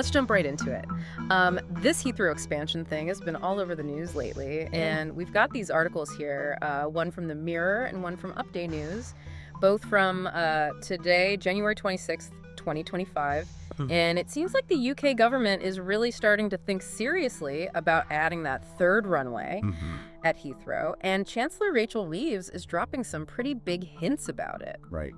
let's jump right into it. This Heathrow expansion thing has been all over the news lately, and we've got these articles here, one from the Mirror and one from Update News, both from today, January 26th, 2025. And it seems like the UK government is really starting to think seriously about adding that third runway at Heathrow. And Chancellor Rachel Reeves is dropping some pretty big hints about it. Right.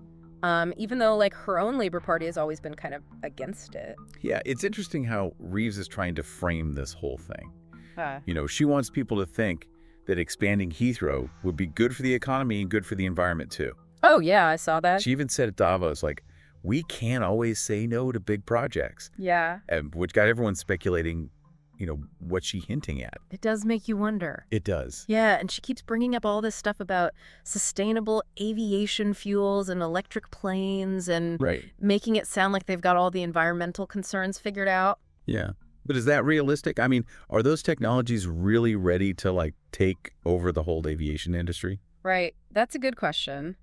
Even though, like, her own Labour Party has always been kind of against it. Yeah, it's interesting how Reeves is trying to frame this whole thing. You know, she wants people to think that expanding Heathrow would be good for the economy and good for the environment, too. Oh, yeah, I saw that. She even said at Davos, like, we can't always say no to big projects. Yeah. Which got everyone speculating, you know, what's she hinting at? It does make you wonder. It does. Yeah, and she keeps bringing up all this stuff about sustainable aviation fuels and electric planes and making it sound like they've got all the environmental concerns figured out. Yeah. But is that realistic? I mean, are those technologies really ready to, like, take over the whole aviation industry? Right. That's a good question.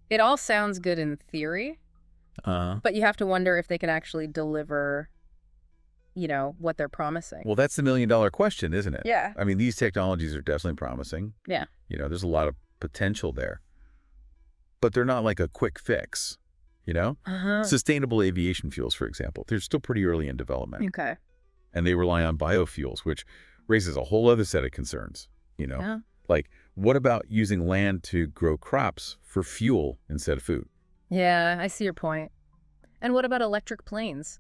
It all sounds good in theory, but you have to wonder if they can actually deliver, you know, what they're promising. Well, that's the million-dollar question, isn't it? Yeah. I mean, these technologies are definitely promising. Yeah. You know, there's a lot of potential there. But they're not like a quick fix, you know? Sustainable aviation fuels, for example, they're still pretty early in development. Okay. And they rely on biofuels, which raises a whole other set of concerns, you know? Yeah. Like, what about using land to grow crops for fuel instead of food? Yeah, I see your point. And what about electric planes?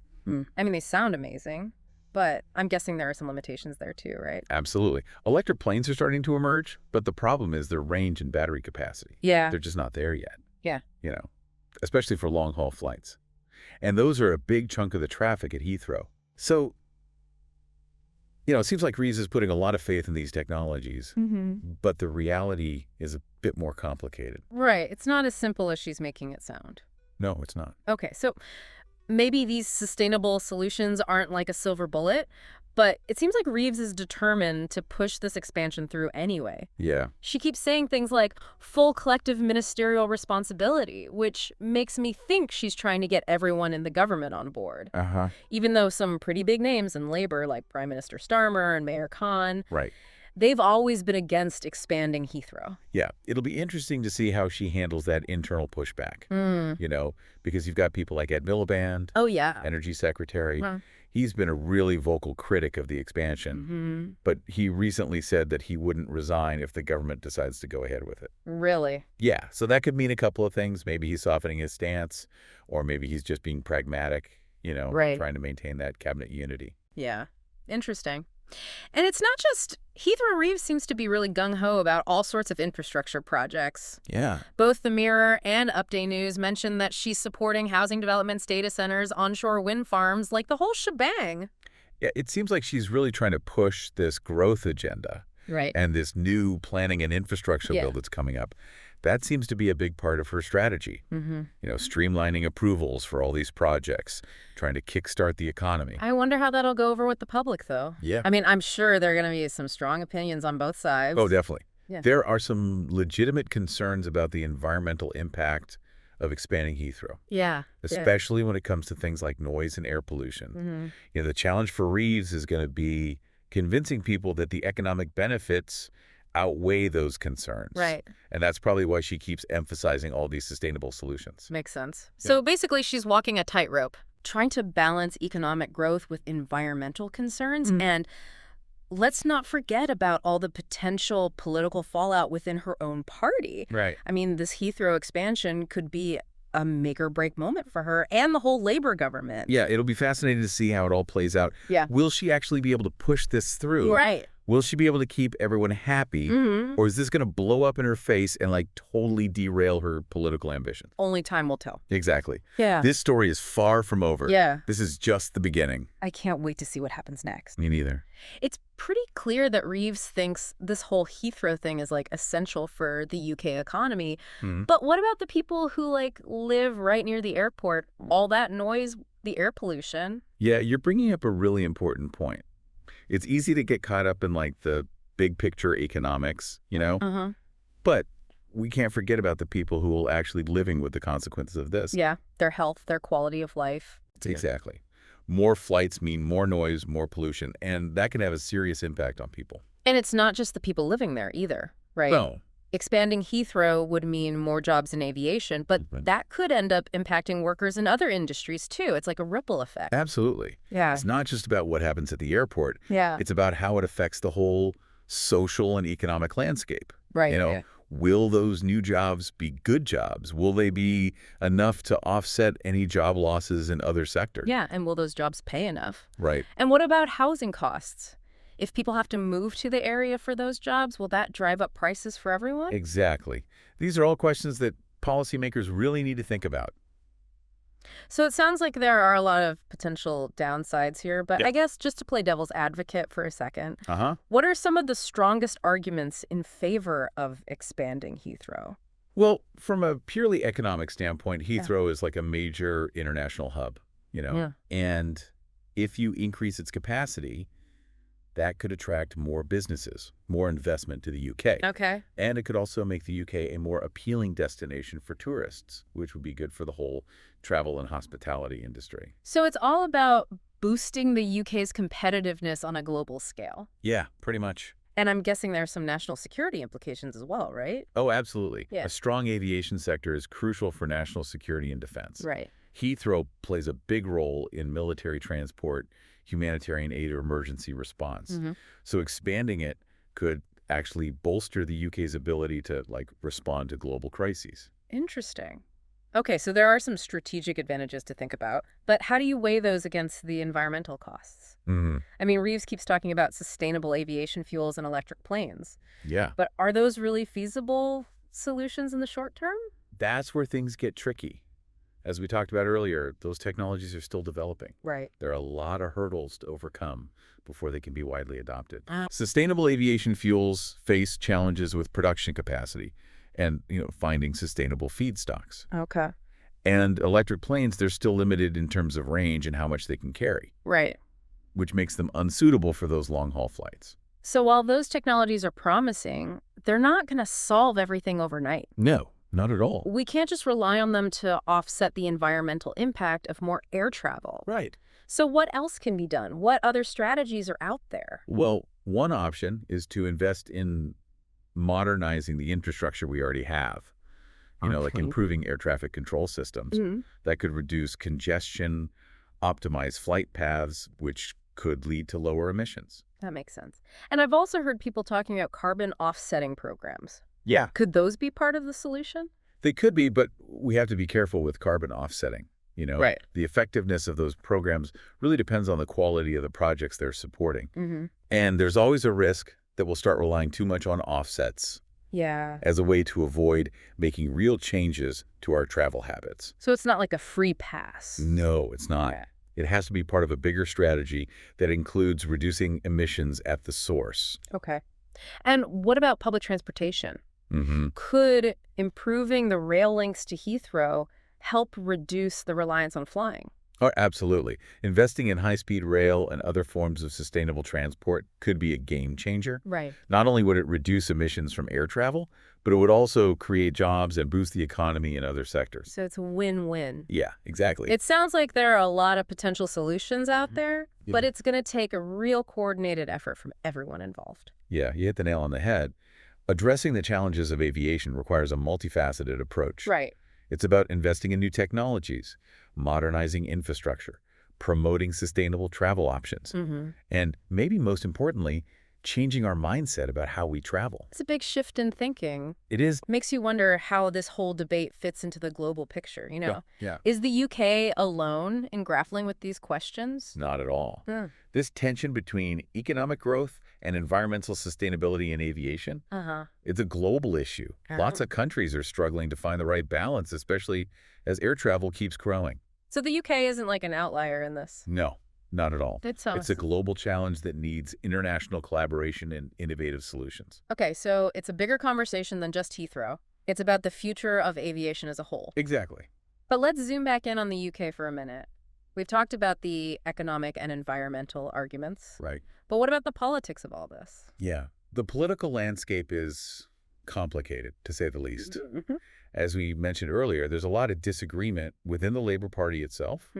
I mean, they sound amazing, but I'm guessing there are some limitations there too, right? Absolutely. Electric planes are starting to emerge, but the problem is their range and battery capacity. Yeah. They're just not there yet. Yeah. You know, especially for long-haul flights. And those are a big chunk of the traffic at Heathrow. So, you know, it seems like Reeves is putting a lot of faith in these technologies, but the reality is a bit more complicated. Right. It's not as simple as she's making it sound. No, it's not. Okay, so maybe these sustainable solutions aren't like a silver bullet, but it seems like Reeves is determined to push this expansion through anyway. Yeah. She keeps saying things like full collective ministerial responsibility, which makes me think she's trying to get everyone in the government on board. Even though some pretty big names in Labour, like Prime Minister Starmer and Mayor Khan, they've always been against expanding Heathrow. Yeah, it'll be interesting to see how she handles that internal pushback, you know, because you've got people like Ed Miliband, Energy Secretary. He's been a really vocal critic of the expansion, but he recently said that he wouldn't resign if the government decides to go ahead with it. Really? Yeah, so that could mean a couple of things. Maybe he's softening his stance, or maybe he's just being pragmatic, you know, trying to maintain that cabinet unity. Yeah, interesting. And it's not just Heathrow. Reeves seems to be really gung-ho about all sorts of infrastructure projects. Yeah. Both the Mirror and Update News mentioned that she's supporting housing developments, data centers, onshore wind farms, like the whole shebang. Yeah, it seems like she's really trying to push this growth agenda. Right. And this new planning and infrastructure bill that's coming up. That seems to be a big part of her strategy. You know, streamlining approvals for all these projects, trying to kickstart the economy. I wonder how that'll go over with the public, though. Yeah. I mean, I'm sure there are going to be some strong opinions on both sides. Oh, definitely. Yeah. There are some legitimate concerns about the environmental impact of expanding Heathrow. Yeah. Especially when it comes to things like noise and air pollution. You know, the challenge for Reeves is going to be convincing people that the economic benefits outweigh those concerns. Right. And that's probably why she keeps emphasizing all these sustainable solutions. Makes sense. So basically, she's walking a tightrope, trying to balance economic growth with environmental concerns. And let's not forget about all the potential political fallout within her own party. Right. I mean, this Heathrow expansion could be a make or break moment for her and the whole Labour government. Yeah, it'll be fascinating to see how it all plays out. Yeah. Will she actually be able to push this through? Right. Will she be able to keep everyone happy, or is this going to blow up in her face and, like, totally derail her political ambitions? Only time will tell. Exactly. Yeah. This story is far from over. Yeah. This is just the beginning. I can't wait to see what happens next. Me neither. It's pretty clear that Reeves thinks this whole Heathrow thing is, like, essential for the UK economy. But what about the people who, like, live right near the airport? All that noise, the air pollution. Yeah, you're bringing up a really important point. It's easy to get caught up in, like, the big picture economics, you know? But we can't forget about the people who will actually living with the consequences of this. Yeah, their health, their quality of life. Exactly. More flights mean more noise, more pollution, and that can have a serious impact on people. And it's not just the people living there either, right? No. Expanding Heathrow would mean more jobs in aviation, but that could end up impacting workers in other industries too. It's like a ripple effect. Absolutely. Yeah. It's not just about what happens at the airport. Yeah. It's about how it affects the whole social and economic landscape. Right. Will those new jobs be good jobs? Will they be enough to offset any job losses in other sectors? Yeah, and will those jobs pay enough? Right. And what about housing costs? If people have to move to the area for those jobs, will that drive up prices for everyone? Exactly. These are all questions that policymakers really need to think about. So it sounds like there are a lot of potential downsides here, but I guess just to play devil's advocate for a second, what are some of the strongest arguments in favor of expanding Heathrow? Well, from a purely economic standpoint, Heathrow is like a major international hub, and if you increase its capacity, that could attract more businesses, more investment to the UK. Okay. And it could also make the UK a more appealing destination for tourists, which would be good for the whole travel and hospitality industry. So it's all about boosting the UK's competitiveness on a global scale. Yeah, pretty much. And I'm guessing there are some national security implications as well, right? Oh, absolutely. Yeah. A strong aviation sector is crucial for national security and defense. Right. Heathrow plays a big role in military transport, humanitarian aid, or emergency response. So expanding it could actually bolster the UK's ability to respond to global crises. Interesting. Okay, so there are some strategic advantages to think about, but how do you weigh those against the environmental costs? I mean, Reeves keeps talking about sustainable aviation fuels and electric planes. Yeah. But are those really feasible solutions in the short term? That's where things get tricky. As we talked about earlier, those technologies are still developing. Right. There are a lot of hurdles to overcome before they can be widely adopted. Sustainable aviation fuels face challenges with production capacity and, finding sustainable feedstocks. Okay. And electric planes, they're still limited in terms of range and how much they can carry. Right. Which makes them unsuitable for those long-haul flights. So while those technologies are promising, they're not going to solve everything overnight. No. Not at all. We can't just rely on them to offset the environmental impact of more air travel. Right. So what else can be done? What other strategies are out there? Well, one option is to invest in modernizing the infrastructure we already have. Like improving air traffic control systems. That could reduce congestion, optimize flight paths, which could lead to lower emissions. That makes sense. And I've also heard people talking about carbon offsetting programs. Yeah. Could those be part of the solution? They could be, but we have to be careful with carbon offsetting. Right. The effectiveness of those programs really depends on the quality of the projects they're supporting. And there's always a risk that we'll start relying too much on offsets as a way to avoid making real changes to our travel habits. So it's not like a free pass. No, it's not. Yeah. It has to be part of a bigger strategy that includes reducing emissions at the source. Okay. And what about public transportation? Could improving the rail links to Heathrow help reduce the reliance on flying? Oh, absolutely. Investing in high-speed rail and other forms of sustainable transport could be a game changer. Right. Not only would it reduce emissions from air travel, but it would also create jobs and boost the economy in other sectors. So it's a win-win. Yeah, exactly. It sounds like there are a lot of potential solutions out there, but it's going to take a real coordinated effort from everyone involved. Yeah, you hit the nail on the head. Addressing the challenges of aviation requires a multifaceted approach. Right. It's about investing in new technologies, modernizing infrastructure, promoting sustainable travel options, and maybe most importantly, changing our mindset about how we travel. It's a big shift in thinking. It is. Makes you wonder how this whole debate fits into the global picture, Yeah. Is the UK alone in grappling with these questions? Not at all. This tension between economic growth and environmental sustainability in aviation, it's a global issue. Lots of countries are struggling to find the right balance, especially as air travel keeps growing. So the UK isn't like an outlier in this? No. Not at all. It's a global challenge that needs international collaboration and innovative solutions. Okay, so it's a bigger conversation than just Heathrow. It's about the future of aviation as a whole. Exactly. But let's zoom back in on the UK for a minute. We've talked about the economic and environmental arguments. Right. But what about the politics of all this? Yeah. The political landscape is complicated, to say the least. As we mentioned earlier, there's a lot of disagreement within the Labour Party itself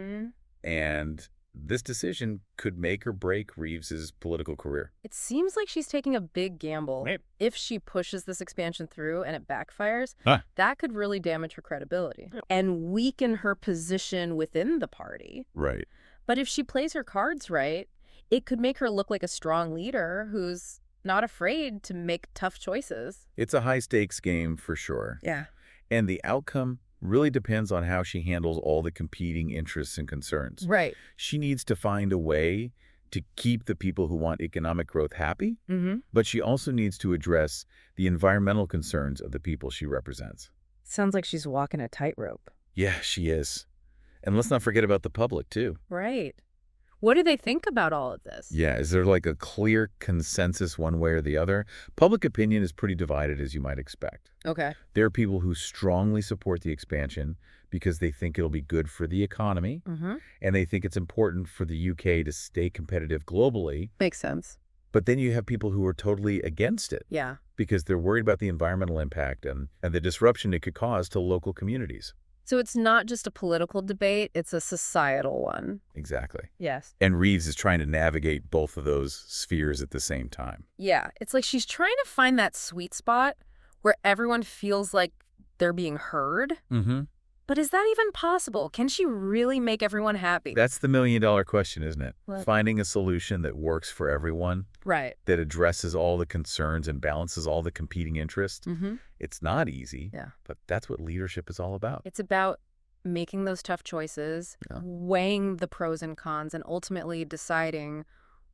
and This decision could make or break Reeves's political career. It seems like she's taking a big gamble. Maybe. If she pushes this expansion through and it backfires, that could really damage her credibility and weaken her position within the party. Right. But if she plays her cards right, it could make her look like a strong leader who's not afraid to make tough choices. It's a high-stakes game for sure. Yeah. And the outcome really depends on how she handles all the competing interests and concerns. Right. She needs to find a way to keep the people who want economic growth happy, but she also needs to address the environmental concerns of the people she represents. Sounds like she's walking a tightrope. Yeah, she is. And let's not forget about the public, too. Right. What do they think about all of this? Yeah, is there like a clear consensus one way or the other? Public opinion is pretty divided, as you might expect. Okay. There are people who strongly support the expansion because they think it'll be good for the economy, and they think it's important for the UK to stay competitive globally. Makes sense. But then you have people who are totally against it. Yeah. Because they're worried about the environmental impact and the disruption it could cause to local communities. So it's not just a political debate, it's a societal one. Exactly. Yes. And Reeves is trying to navigate both of those spheres at the same time. Yeah. It's like she's trying to find that sweet spot where everyone feels like they're being heard. But is that even possible? Can she really make everyone happy? That's the million-dollar question, isn't it? What? Finding a solution that works for everyone. Right. That addresses all the concerns and balances all the competing interests. It's not easy, but that's what leadership is all about. It's about making those tough choices, weighing the pros and cons, and ultimately deciding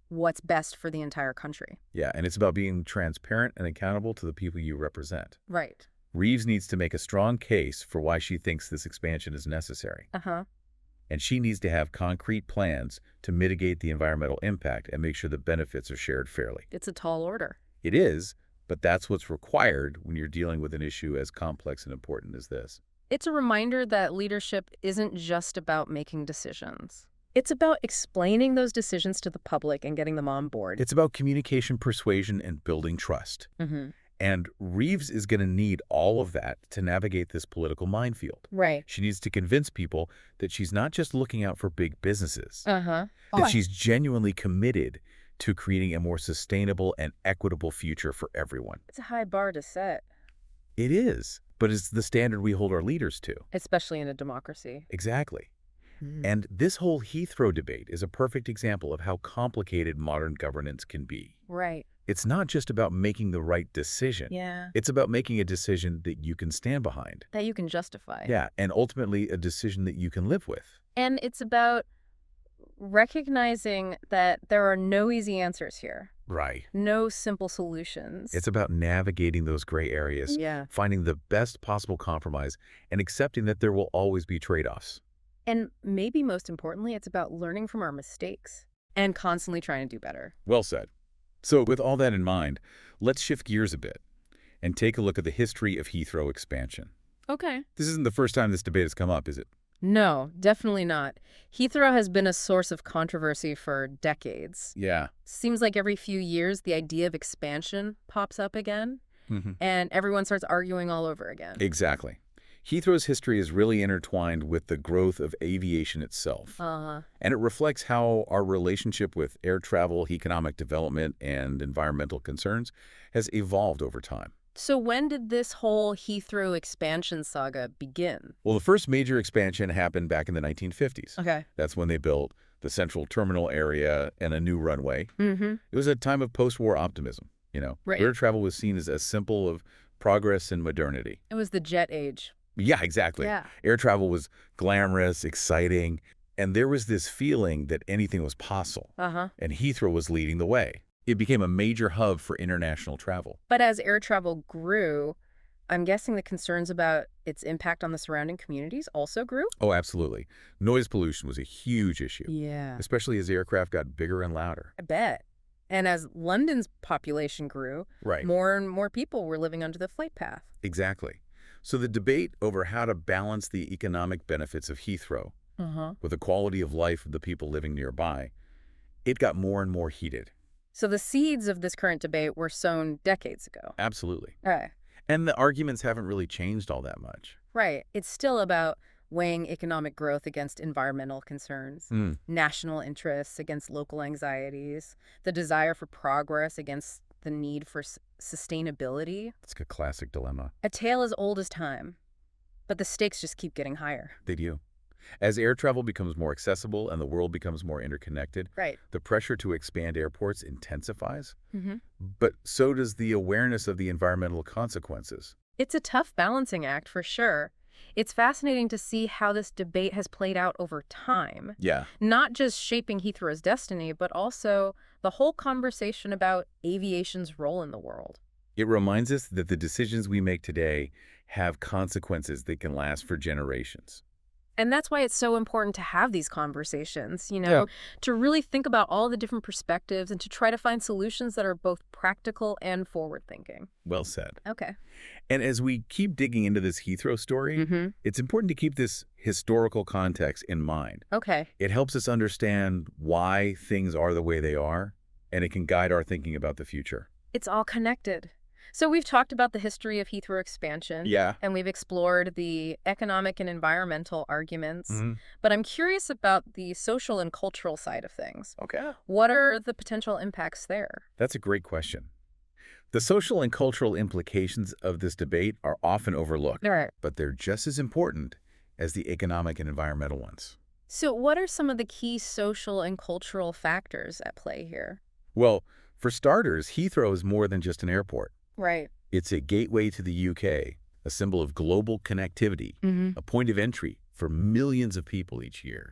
what's best for the entire country. Yeah, and it's about being transparent and accountable to the people you represent. Right. Reeves needs to make a strong case for why she thinks this expansion is necessary. And she needs to have concrete plans to mitigate the environmental impact and make sure the benefits are shared fairly. It's a tall order. It is, but that's what's required when you're dealing with an issue as complex and important as this. It's a reminder that leadership isn't just about making decisions. It's about explaining those decisions to the public and getting them on board. It's about communication, persuasion, and building trust. And Reeves is going to need all of that to navigate this political minefield. Right. She needs to convince people that she's not just looking out for big businesses, that she's genuinely committed to creating a more sustainable and equitable future for everyone. It's a high bar to set. It is, but it's the standard we hold our leaders to. Especially in a democracy. Exactly. And this whole Heathrow debate is a perfect example of how complicated modern governance can be. Right. It's not just about making the right decision. Yeah. It's about making a decision that you can stand behind. That you can justify. Yeah, and ultimately a decision that you can live with. And it's about recognizing that there are no easy answers here. Right. No simple solutions. It's about navigating those gray areas, finding the best possible compromise, and accepting that there will always be trade-offs. And maybe most importantly, it's about learning from our mistakes and constantly trying to do better. Well said. So with all that in mind, let's shift gears a bit and take a look at the history of Heathrow expansion. Okay. This isn't the first time this debate has come up, is it? No, definitely not. Heathrow has been a source of controversy for decades. Yeah. Seems like every few years, the idea of expansion pops up again, and everyone starts arguing all over again. Exactly. Heathrow's history is really intertwined with the growth of aviation itself. And it reflects how our relationship with air travel, economic development, and environmental concerns has evolved over time. So when did this whole Heathrow expansion saga begin? Well, the first major expansion happened back in the 1950s. Okay. That's when they built the central terminal area and a new runway. It was a time of post-war optimism, you know. Right. Air travel was seen as a symbol of progress and modernity. It was the jet age. Yeah, exactly. Yeah. Air travel was glamorous, exciting, and there was this feeling that anything was possible. And Heathrow was leading the way. It became a major hub for international travel. But as air travel grew, I'm guessing the concerns about its impact on the surrounding communities also grew? Oh, absolutely. Noise pollution was a huge issue. Yeah. Especially as aircraft got bigger and louder. I bet. And as London's population grew, more and more people were living under the flight path. Exactly. So the debate over how to balance the economic benefits of Heathrow with the quality of life of the people living nearby, it got more and more heated. So the seeds of this current debate were sown decades ago. Absolutely. Right. And the arguments haven't really changed all that much. Right. It's still about weighing economic growth against environmental concerns, national interests against local anxieties, the desire for progress against the need for sustainability. It's a classic dilemma. A tale as old as time, but the stakes just keep getting higher. They do. As air travel becomes more accessible and the world becomes more interconnected, the pressure to expand airports intensifies, but so does the awareness of the environmental consequences. It's a tough balancing act for sure. It's fascinating to see how this debate has played out over time. Yeah. Not just shaping Heathrow's destiny, but also the whole conversation about aviation's role in the world. It reminds us that the decisions we make today have consequences that can last for generations. And that's why it's so important to have these conversations, to really think about all the different perspectives and to try to find solutions that are both practical and forward-thinking. Well said. Okay. And as we keep digging into this Heathrow story, it's important to keep this historical context in mind. Okay. It helps us understand why things are the way they are, and it can guide our thinking about the future. It's all connected. So we've talked about the history of Heathrow expansion. Yeah. And we've explored the economic and environmental arguments. But I'm curious about the social and cultural side of things. Okay. What are the potential impacts there? That's a great question. The social and cultural implications of this debate are often overlooked, but they're just as important as the economic and environmental ones. So what are some of the key social and cultural factors at play here? Well, for starters, Heathrow is more than just an airport. Right. It's a gateway to the UK, a symbol of global connectivity, a point of entry for millions of people each year.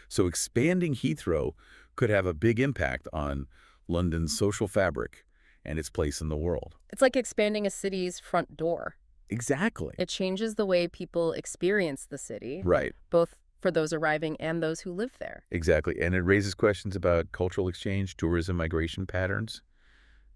So expanding Heathrow could have a big impact on London's social fabric and its place in the world. It's like expanding a city's front door. Exactly. It changes the way people experience the city. Right. Both for those arriving and those who live there. Exactly. And it raises questions about cultural exchange, tourism, migration patterns,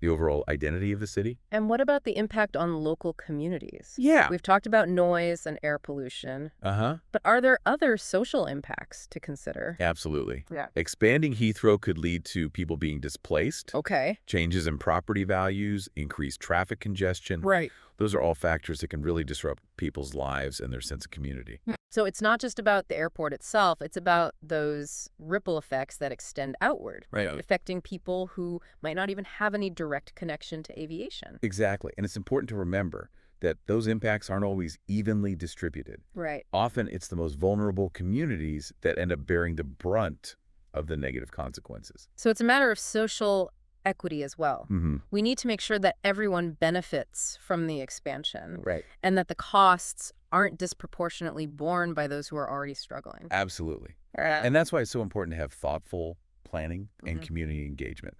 the overall identity of the city. And what about the impact on local communities? Yeah. We've talked about noise and air pollution. But are there other social impacts to consider? Absolutely. Yeah. Expanding Heathrow could lead to people being displaced. Okay. Changes in property values, increased traffic congestion. Right. Those are all factors that can really disrupt people's lives and their sense of community. So it's not just about the airport itself, it's about those ripple effects that extend outward, affecting people who might not even have any direct connection to aviation. Exactly. And it's important to remember that those impacts aren't always evenly distributed. Right. Often it's the most vulnerable communities that end up bearing the brunt of the negative consequences. So it's a matter of social equity as well. We need to make sure that everyone benefits from the expansion. Right. And that the costs aren't disproportionately borne by those who are already struggling. Absolutely. And that's why it's so important to have thoughtful planning and community engagement.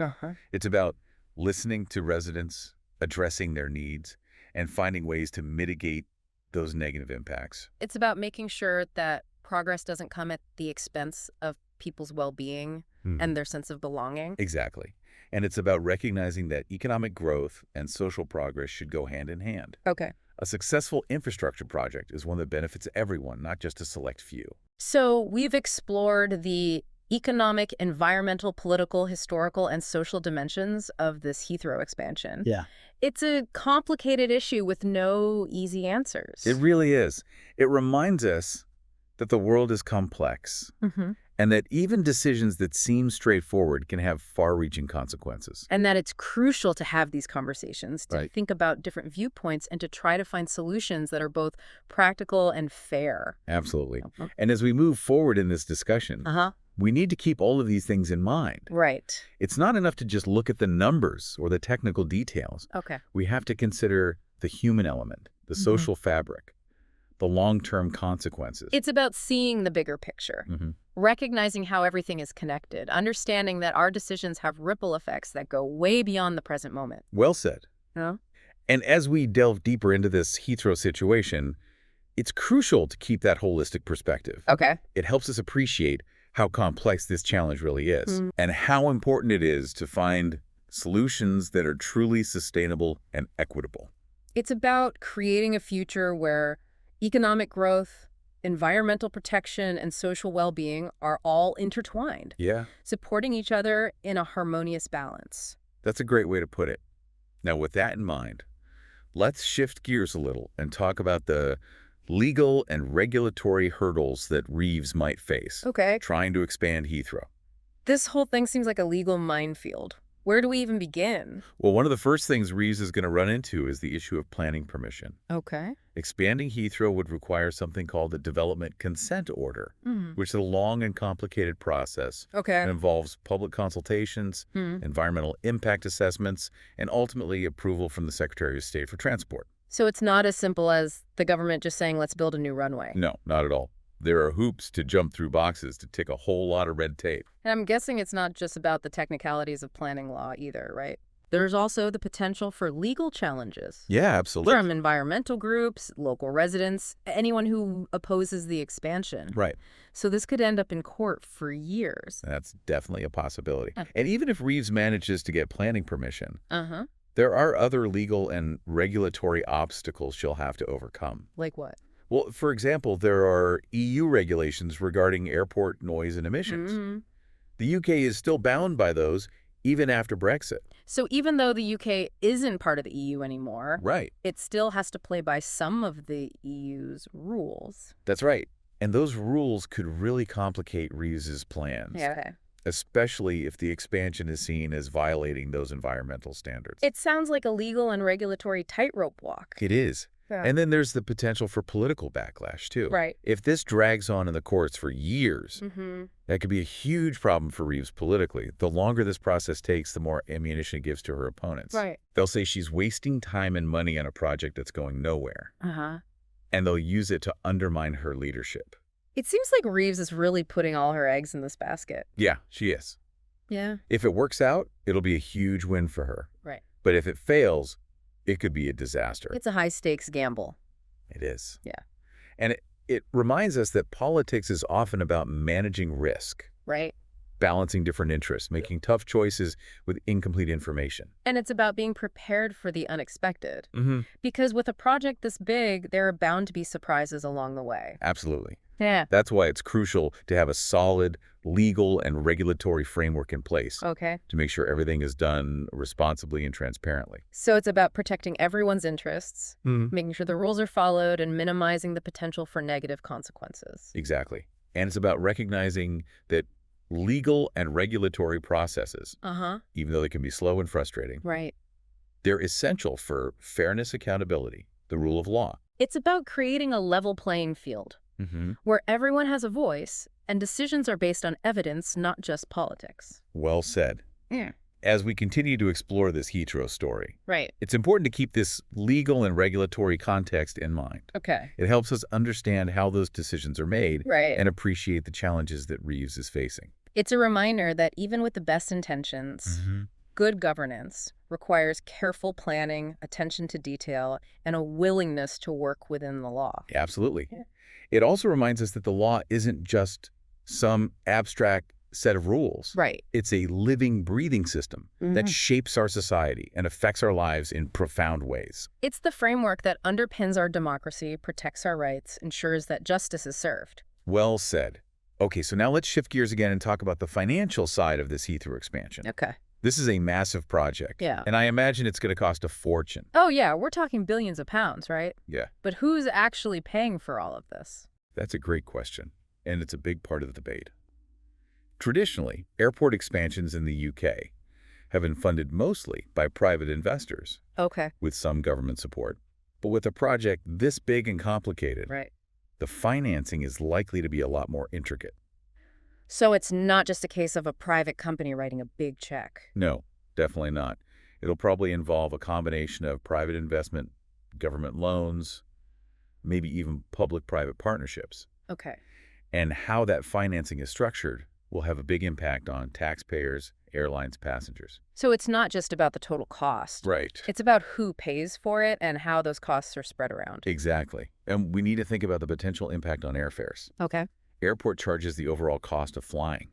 It's about listening to residents, addressing their needs, and finding ways to mitigate those negative impacts. It's about making sure that progress doesn't come at the expense of people's well-being and their sense of belonging. Exactly. And it's about recognizing that economic growth and social progress should go hand in hand. Okay. A successful infrastructure project is one that benefits everyone, not just a select few. So we've explored the economic, environmental, political, historical, and social dimensions of this Heathrow expansion. Yeah. It's a complicated issue with no easy answers. It really is. It reminds us that the world is complex and that even decisions that seem straightforward can have far-reaching consequences. And that it's crucial to have these conversations, to think about different viewpoints and to try to find solutions that are both practical and fair. Absolutely. And as we move forward in this discussion, we need to keep all of these things in mind. Right. It's not enough to just look at the numbers or the technical details. Okay. We have to consider the human element, the social fabric, the long-term consequences. It's about seeing the bigger picture, recognizing how everything is connected, understanding that our decisions have ripple effects that go way beyond the present moment. Well said. Huh? And as we delve deeper into this Heathrow situation, it's crucial to keep that holistic perspective. Okay. It helps us appreciate how complex this challenge really is and how important it is to find solutions that are truly sustainable and equitable. It's about creating a future where economic growth, environmental protection, and social well-being are all intertwined. Yeah. Supporting each other in a harmonious balance. That's a great way to put it. Now, with that in mind, let's shift gears a little and talk about the legal and regulatory hurdles that Reeves might face. Okay. Trying to expand Heathrow. This whole thing seems like a legal minefield. Where do we even begin? Well, one of the first things Reeves is going to run into is the issue of planning permission. Okay. Expanding Heathrow would require something called the Development Consent Order, which is a long and complicated process. Okay. It involves public consultations, environmental impact assessments, and ultimately approval from the Secretary of State for Transport. So it's not as simple as the government just saying, let's build a new runway. No, not at all. There are hoops to jump through, boxes to tick a whole lot of red tape. And I'm guessing it's not just about the technicalities of planning law either, right? There's also the potential for legal challenges. Yeah, absolutely. From environmental groups, local residents, anyone who opposes the expansion. Right. So this could end up in court for years. That's definitely a possibility. And even if Reeves manages to get planning permission, Uh-huh. there are other legal and regulatory obstacles she'll have to overcome. Like what? Well, for example, there are EU regulations regarding airport noise and emissions. The UK is still bound by those even after Brexit. So even though the UK isn't part of the EU anymore, Right. it still has to play by some of the EU's rules. That's right. And those rules could really complicate Reeves's plans. Yeah. Okay. Especially if the expansion is seen as violating those environmental standards. It sounds like a legal and regulatory tightrope walk. It is. Yeah. And then there's the potential for political backlash, too. Right. If this drags on in the courts for years, that could be a huge problem for Reeves politically. The longer this process takes, the more ammunition it gives to her opponents. Right. They'll say she's wasting time and money on a project that's going nowhere. And they'll use it to undermine her leadership. It seems like Reeves is really putting all her eggs in this basket. Yeah, she is. Yeah. If it works out, it'll be a huge win for her. Right. But if it fails, it could be a disaster. It's a high-stakes gamble. It is. Yeah. And it reminds us that politics is often about managing risk. Right. Balancing different interests, making tough choices with incomplete information. And it's about being prepared for the unexpected. Because with a project this big, there are bound to be surprises along the way. Absolutely. Yeah. That's why it's crucial to have a solid legal and regulatory framework in place. Okay. To make sure everything is done responsibly and transparently. So it's about protecting everyone's interests, making sure the rules are followed, and minimizing the potential for negative consequences. Exactly. And it's about recognizing that legal and regulatory processes, even though they can be slow and frustrating, right, they're essential for fairness, accountability, the rule of law. It's about creating a level playing field where everyone has a voice and decisions are based on evidence, not just politics. Well said. Yeah. As we continue to explore this Heathrow story, right, it's important to keep this legal and regulatory context in mind. Okay. It helps us understand how those decisions are made right, and appreciate the challenges that Reeves is facing. It's a reminder that even with the best intentions, good governance requires careful planning, attention to detail, and a willingness to work within the law. Absolutely. Yeah. It also reminds us that the law isn't just some abstract set of rules. Right. It's a living, breathing system that shapes our society and affects our lives in profound ways. It's the framework that underpins our democracy, protects our rights, ensures that justice is served. Well said. Okay, so now let's shift gears again and talk about the financial side of this Heathrow expansion. Okay. This is a massive project. Yeah. And I imagine it's going to cost a fortune. Oh, yeah. We're talking billions of pounds, right? Yeah. But who's actually paying for all of this? That's a great question, and it's a big part of the debate. Traditionally, airport expansions in the UK have been funded mostly by private investors. Okay. With some government support. But with a project this big and complicated, right, the financing is likely to be a lot more intricate. So it's not just a case of a private company writing a big check? No, definitely not. It'll probably involve a combination of private investment, government loans, maybe even public-private partnerships. Okay. And how that financing is structured will have a big impact on taxpayers, airlines, passengers. So it's not just about the total cost. Right. It's about who pays for it and how those costs are spread around. Exactly. And we need to think about the potential impact on airfares. Okay. Airport charges the overall cost of flying.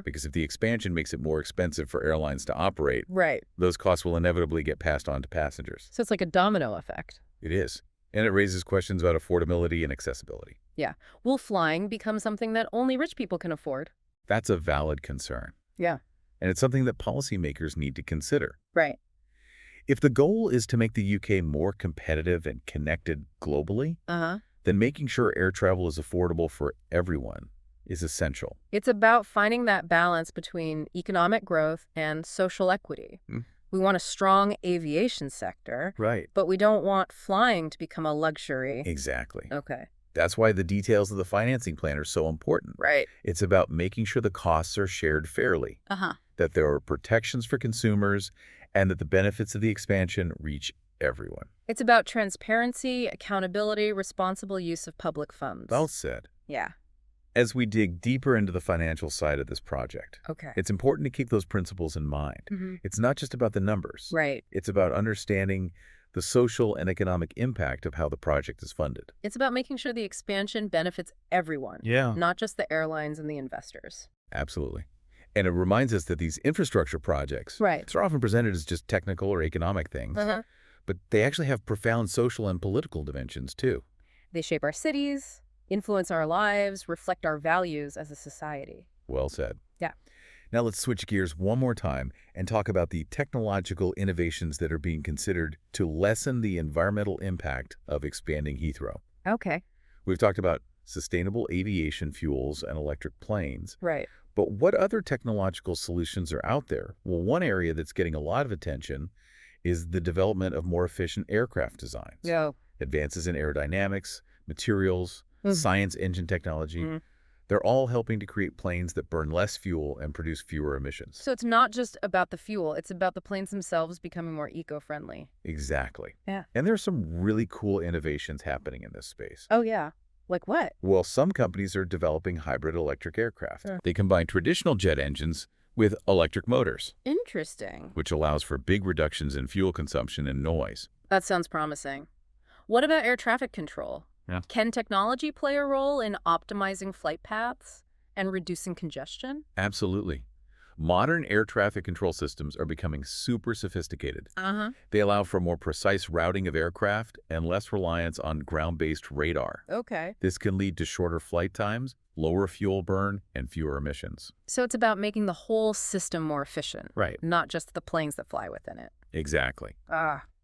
Because if the expansion makes it more expensive for airlines to operate, right, those costs will inevitably get passed on to passengers. So it's like a domino effect. It is. And it raises questions about affordability and accessibility. Yeah. Will flying become something that only rich people can afford? That's a valid concern. Yeah. And it's something that policymakers need to consider. Right. If the goal is to make the UK more competitive and connected globally, then making sure air travel is affordable for everyone is essential. It's about finding that balance between economic growth and social equity. Mm. We want a strong aviation sector, Right. but we don't want flying to become a luxury. Exactly. Okay. That's why the details of the financing plan are so important. Right. It's about making sure the costs are shared fairly, that there are protections for consumers, and that the benefits of the expansion reach everyone. It's about transparency, accountability, responsible use of public funds. Well said. Yeah. As we dig deeper into the financial side of this project, Okay. it's important to keep those principles in mind. It's not just about the numbers. Right. It's about understanding the social and economic impact of how the project is funded. It's about making sure the expansion benefits everyone, not just the airlines and the investors. Absolutely. And it reminds us that these infrastructure projects are often presented as just technical or economic things, but they actually have profound social and political dimensions too. They shape our cities, influence our lives, reflect our values as a society. Well said. Yeah. Now let's switch gears one more time and talk about the technological innovations that are being considered to lessen the environmental impact of expanding Heathrow. Okay. We've talked about sustainable aviation fuels and electric planes. Right. But what other technological solutions are out there? Well, one area that's getting a lot of attention is the development of more efficient aircraft designs. Advances in aerodynamics, materials, science engine technology. They're all helping to create planes that burn less fuel and produce fewer emissions. So it's not just about the fuel, it's about the planes themselves becoming more eco-friendly. Exactly. Yeah. And there are some really cool innovations happening in this space. Oh, yeah. Like what? Well, some companies are developing hybrid electric aircraft. They combine traditional jet engines with electric motors. Interesting. Which allows for big reductions in fuel consumption and noise. That sounds promising. What about air traffic control? Can technology play a role in optimizing flight paths and reducing congestion? Absolutely. Modern air traffic control systems are becoming super sophisticated. They allow for more precise routing of aircraft and less reliance on ground-based radar. Okay. This can lead to shorter flight times, lower fuel burn, and fewer emissions. So it's about making the whole system more efficient. Right. Not just the planes that fly within it. Exactly.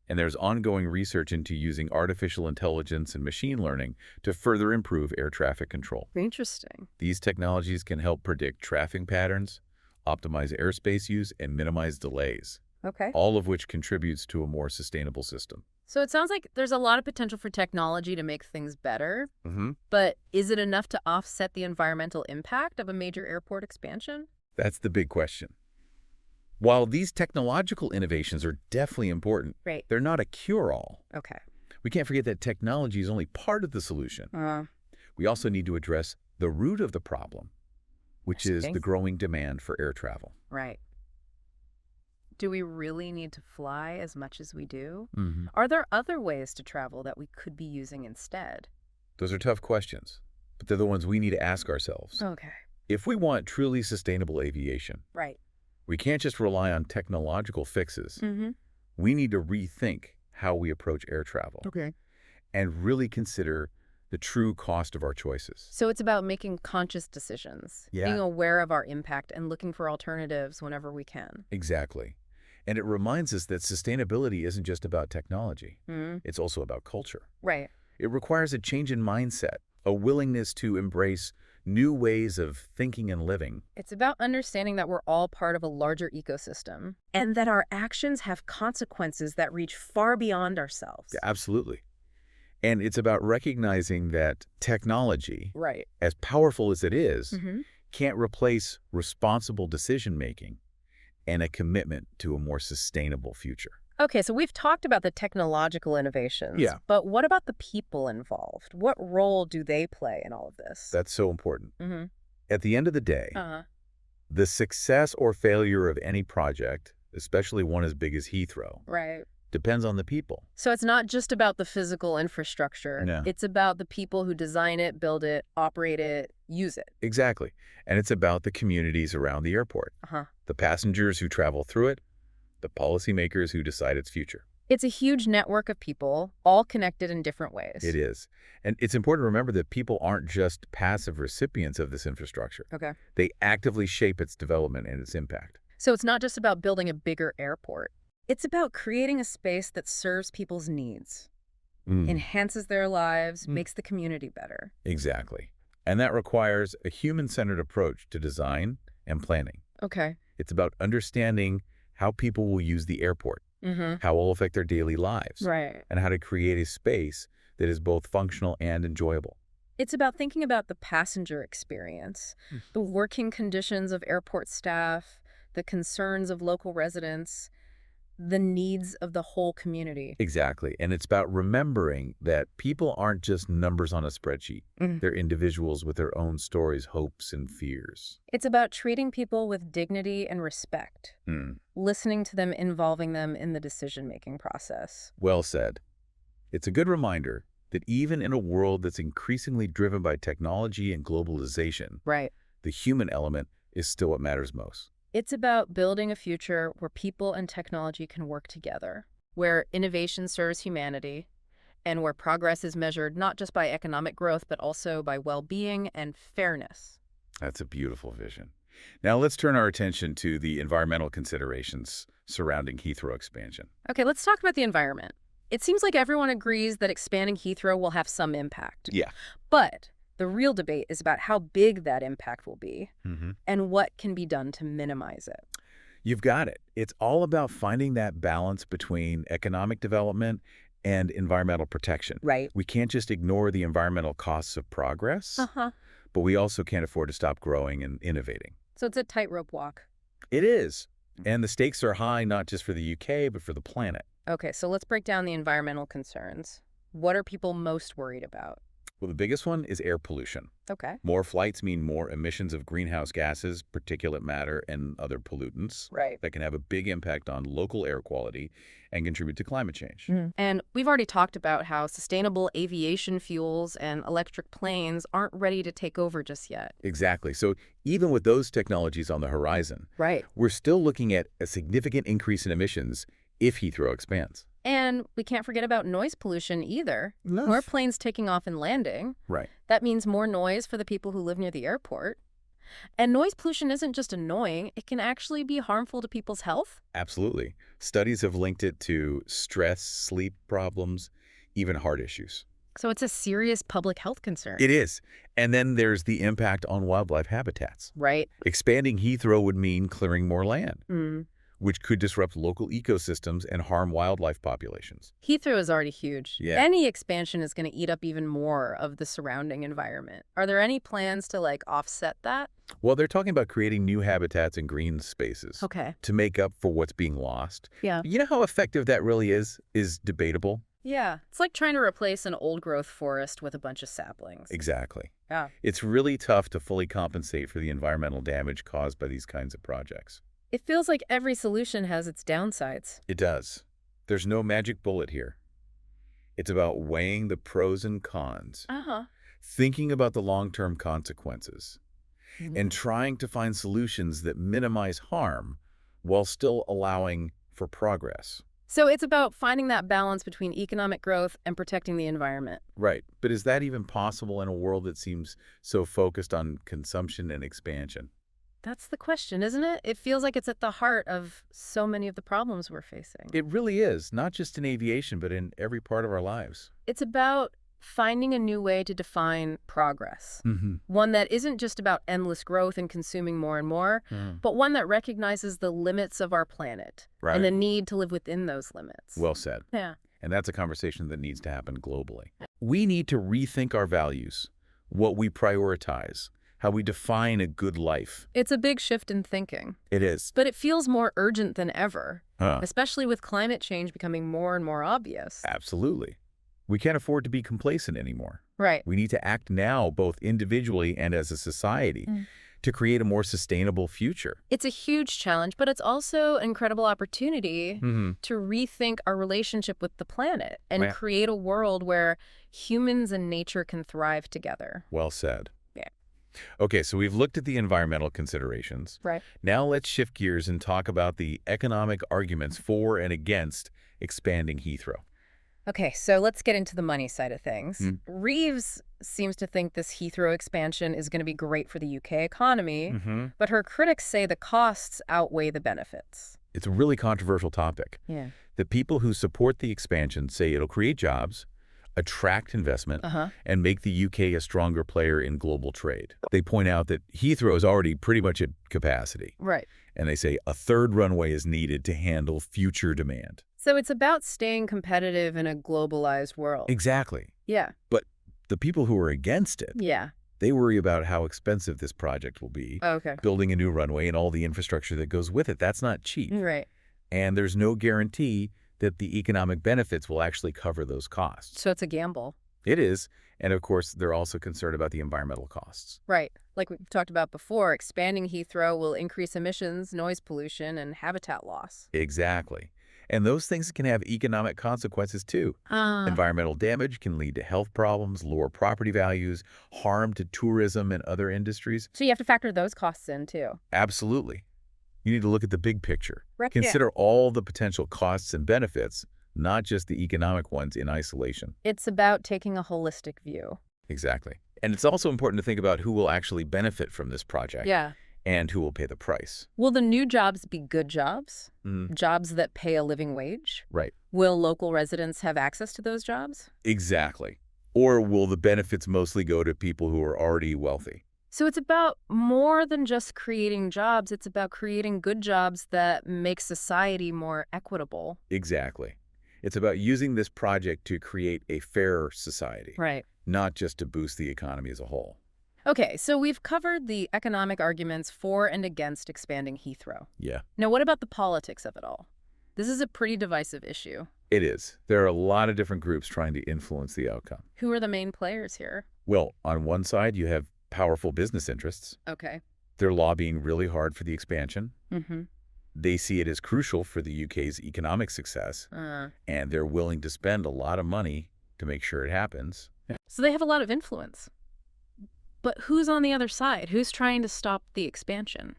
And there's ongoing research into using artificial intelligence and machine learning to further improve air traffic control. Interesting. These technologies can help predict traffic patterns, optimize airspace use, and minimize delays. Okay. All of which contributes to a more sustainable system. So it sounds like there's a lot of potential for technology to make things better. But is it enough to offset the environmental impact of a major airport expansion? That's the big question. While these technological innovations are definitely important, they're not a cure-all. Okay. We can't forget that technology is only part of the solution. We also need to address the root of the problem, which is the growing demand for air travel. Right. Do we really need to fly as much as we do? Are there other ways to travel that we could be using instead? Those are tough questions, but they're the ones we need to ask ourselves. Okay. If we want truly sustainable aviation, we can't just rely on technological fixes. We need to rethink how we approach air travel. And really consider the true cost of our choices. So it's about making conscious decisions, being aware of our impact and looking for alternatives whenever we can. Exactly. And it reminds us that sustainability isn't just about technology. It's also about culture. Right. It requires a change in mindset, a willingness to embrace new ways of thinking and living. It's about understanding that we're all part of a larger ecosystem and that our actions have consequences that reach far beyond ourselves. Yeah, absolutely. And it's about recognizing that technology, as powerful as it is, can't replace responsible decision-making and a commitment to a more sustainable future. Okay, so we've talked about the technological innovations, but what about the people involved? What role do they play in all of this? That's so important. At the end of the day, the success or failure of any project, especially one as big as Heathrow, depends on the people. So it's not just about the physical infrastructure. No. It's about the people who design it, build it, operate it, use it. Exactly. And it's about the communities around the airport, the passengers who travel through it, the policymakers who decide its future. It's a huge network of people, all connected in different ways. It is. And it's important to remember that people aren't just passive recipients of this infrastructure. They actively shape its development and its impact. So it's not just about building a bigger airport. It's about creating a space that serves people's needs. enhances their lives, makes the community better. Exactly. And that requires a human-centered approach to design and planning. Okay. It's about understanding how people will use the airport, how it will affect their daily lives, Right. and how to create a space that is both functional and enjoyable. It's about thinking about the passenger experience, the working conditions of airport staff, the concerns of local residents, the needs of the whole community. Exactly. And it's about remembering that people aren't just numbers on a spreadsheet. They're individuals with their own stories, hopes, and fears. It's about treating people with dignity and respect, listening to them, involving them in the decision-making process. Well said. It's a good reminder that even in a world that's increasingly driven by technology and globalization, Right. the human element is still what matters most. It's about building a future where people and technology can work together, where innovation serves humanity, and where progress is measured not just by economic growth, but also by well-being and fairness. That's a beautiful vision. Now let's turn our attention to the environmental considerations surrounding Heathrow expansion. Okay, let's talk about the environment. It seems like everyone agrees that expanding Heathrow will have some impact. Yeah. But the real debate is about how big that impact will be and what can be done to minimize it. You've got it. It's all about finding that balance between economic development and environmental protection. Right. We can't just ignore the environmental costs of progress, but we also can't afford to stop growing and innovating. So it's a tightrope walk. It is. And the stakes are high, not just for the UK, but for the planet. Okay, so let's break down the environmental concerns. What are people most worried about? Well, the biggest one is air pollution. Okay. More flights mean more emissions of greenhouse gases, particulate matter, and other pollutants. Right. That can have a big impact on local air quality and contribute to climate change. And we've already talked about how sustainable aviation fuels and electric planes aren't ready to take over just yet. Exactly. So even with those technologies on the horizon, Right. we're still looking at a significant increase in emissions if Heathrow expands. And we can't forget about noise pollution either. More planes taking off and landing. Right. That means more noise for the people who live near the airport. And noise pollution isn't just annoying, it can actually be harmful to people's health. Absolutely. Studies have linked it to stress, sleep problems, even heart issues. So it's a serious public health concern. It is. And then there's the impact on wildlife habitats. Right. Expanding Heathrow would mean clearing more land, which could disrupt local ecosystems and harm wildlife populations. Heathrow is already huge. Yeah. Any expansion is going to eat up even more of the surrounding environment. Are there any plans to, offset that? Well, they're talking about creating new habitats and green spaces to make up for what's being lost. Yeah. You know how effective that really is debatable. Yeah. It's like trying to replace an old-growth forest with a bunch of saplings. Exactly. Yeah. It's really tough to fully compensate for the environmental damage caused by these kinds of projects. It feels like every solution has its downsides. It does. There's no magic bullet here. It's about weighing the pros and cons, thinking about the long-term consequences, and trying to find solutions that minimize harm while still allowing for progress. So it's about finding that balance between economic growth and protecting the environment. Right. But is that even possible in a world that seems so focused on consumption and expansion? That's the question, isn't it? It feels like it's at the heart of so many of the problems we're facing. It really is, not just in aviation, but in every part of our lives. It's about finding a new way to define progress. One that isn't just about endless growth and consuming more and more, but one that recognizes the limits of our planet and the need to live within those limits. Well said. Yeah. And that's a conversation that needs to happen globally. We need to rethink our values, what we prioritize, how we define a good life. It's a big shift in thinking. It is. But it feels more urgent than ever, especially with climate change becoming more and more obvious. Absolutely. We can't afford to be complacent anymore. Right. We need to act now, both individually and as a society, to create a more sustainable future. It's a huge challenge, but it's also an incredible opportunity to rethink our relationship with the planet and create a world where humans and nature can thrive together. Well said. Yeah. Okay, so we've looked at the environmental considerations. Right. Now let's shift gears and talk about the economic arguments for and against expanding Heathrow. Okay, so let's get into the money side of things. Reeves seems to think this Heathrow expansion is going to be great for the UK economy, but her critics say the costs outweigh the benefits. It's a really controversial topic. Yeah. The people who support the expansion say it'll create jobs, attract investment, and make the UK a stronger player in global trade. They point out that Heathrow is already pretty much at capacity. Right. And they say a third runway is needed to handle future demand. So it's about staying competitive in a globalized world. Exactly. Yeah. But the people who are against it, yeah, they worry about how expensive this project will be. Okay. Building a new runway and all the infrastructure that goes with it. That's not cheap. Right. And there's no guarantee that the economic benefits will actually cover those costs. So it's a gamble. It is. And of course, they're also concerned about the environmental costs. Right. Like we've talked about before, expanding Heathrow will increase emissions, noise pollution, and habitat loss. Exactly. And those things can have economic consequences too. Environmental damage can lead to health problems, lower property values, harm to tourism and other industries. So you have to factor those costs in too. Absolutely. You need to look at the big picture. Right. Consider all the potential costs and benefits, not just the economic ones in isolation. It's about taking a holistic view. Exactly. And it's also important to think about who will actually benefit from this project. Yeah. And who will pay the price. Will the new jobs be good jobs? Jobs that pay a living wage? Right. Will local residents have access to those jobs? Exactly. Or will the benefits mostly go to people who are already wealthy? So it's about more than just creating jobs. It's about creating good jobs that make society more equitable. Exactly. It's about using this project to create a fairer society. Right. Not just to boost the economy as a whole. Okay, so we've covered the economic arguments for and against expanding Heathrow. Yeah. Now, what about the politics of it all? This is a pretty divisive issue. It is. There are a lot of different groups trying to influence the outcome. Who are the main players here? Well, on one side, you have powerful business interests. Okay. They're lobbying really hard for the expansion. Mm-hmm. They see it as crucial for the UK's economic success, and they're willing to spend a lot of money to make sure it happens. So they have a lot of influence. But who's on the other side? Who's trying to stop the expansion?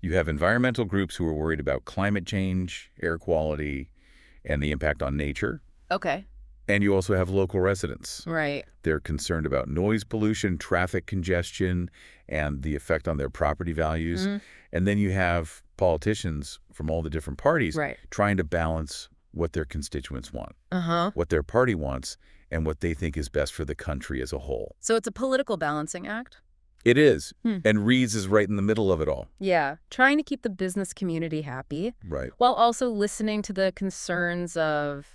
You have environmental groups who are worried about climate change, air quality, and the impact on nature. Okay. And you also have local residents. Right. They're concerned about noise pollution, traffic congestion, and the effect on their property values. And then you have politicians from all the different parties trying to balance what their constituents want, what their party wants, and what they think is best for the country as a whole. So it's a political balancing act? It is. And Reeds is right in the middle of it all. Yeah, trying to keep the business community happy. Right. While also listening to the concerns of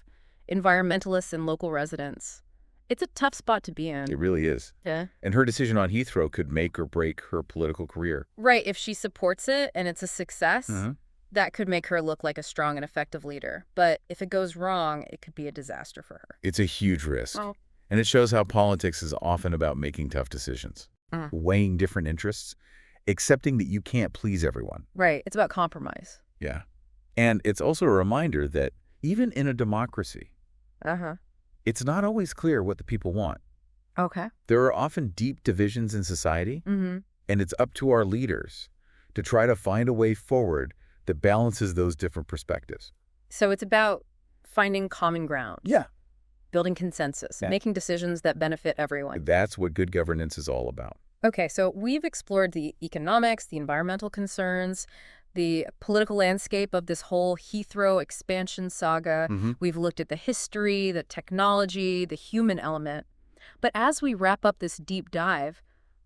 environmentalists and local residents. It's a tough spot to be in. It really is. Yeah. And her decision on Heathrow could make or break her political career. Right. If she supports it and it's a success, that could make her look like a strong and effective leader. But if it goes wrong, it could be a disaster for her. It's a huge risk. And it shows how politics is often about making tough decisions, weighing different interests, accepting that you can't please everyone. Right. It's about compromise. Yeah. And it's also a reminder that even in a democracy, it's not always clear what the people want. Okay. There are often deep divisions in society, and it's up to our leaders to try to find a way forward that balances those different perspectives. So it's about finding common ground. Yeah. Building consensus, making decisions that benefit everyone. That's what good governance is all about. Okay, so we've explored the economics, the environmental concerns, the political landscape of this whole Heathrow expansion saga. We've looked at the history, the technology, the human element. But as we wrap up this deep dive,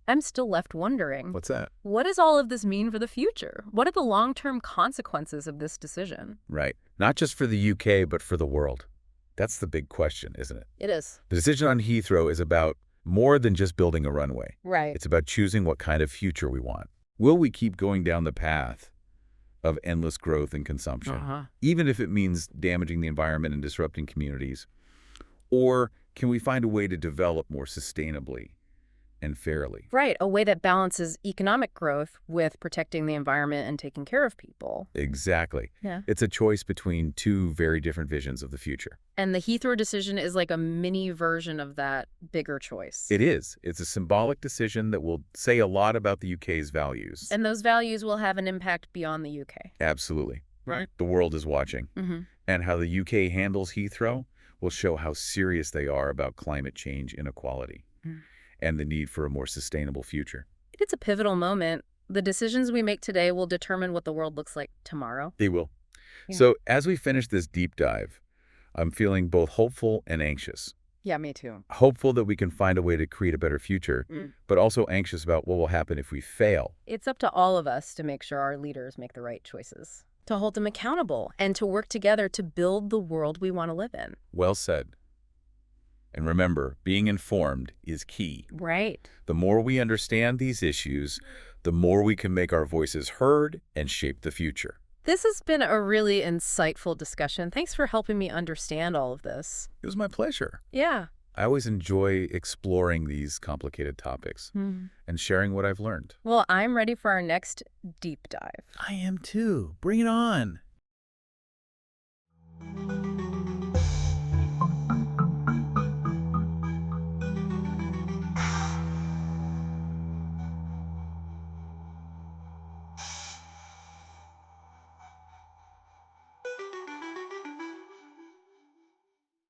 I'm still left wondering. What's that? What does all of this mean for the future? What are the long-term consequences of this decision? Right. Not just for the UK, but for the world. That's the big question, isn't it? It is. The decision on Heathrow is about more than just building a runway. Right. It's about choosing what kind of future we want. Will we keep going down the path of endless growth and consumption, even if it means damaging the environment and disrupting communities? Or can we find a way to develop more sustainably and fairly? Right, a way that balances economic growth with protecting the environment and taking care of people. Exactly. Yeah. It's a choice between two very different visions of the future. And the Heathrow decision is like a mini version of that bigger choice. It is. It's a symbolic decision that will say a lot about the UK's values. And those values will have an impact beyond the UK. Absolutely. Right. The world is watching. And how the UK handles Heathrow will show how serious they are about climate change inequality and the need for a more sustainable future. It's a pivotal moment. The decisions we make today will determine what the world looks like tomorrow. They will. Yeah. So as we finish this deep dive, I'm feeling both hopeful and anxious. Yeah, me too. Hopeful that we can find a way to create a better future, but also anxious about what will happen if we fail. It's up to all of us to make sure our leaders make the right choices, to hold them accountable, and to work together to build the world we want to live in. Well said. And remember, being informed is key. Right. The more we understand these issues, the more we can make our voices heard and shape the future. This has been a really insightful discussion. Thanks for helping me understand all of this. It was my pleasure. Yeah. I always enjoy exploring these complicated topics and sharing what I've learned. Well, I'm ready for our next deep dive. I am too. Bring it on.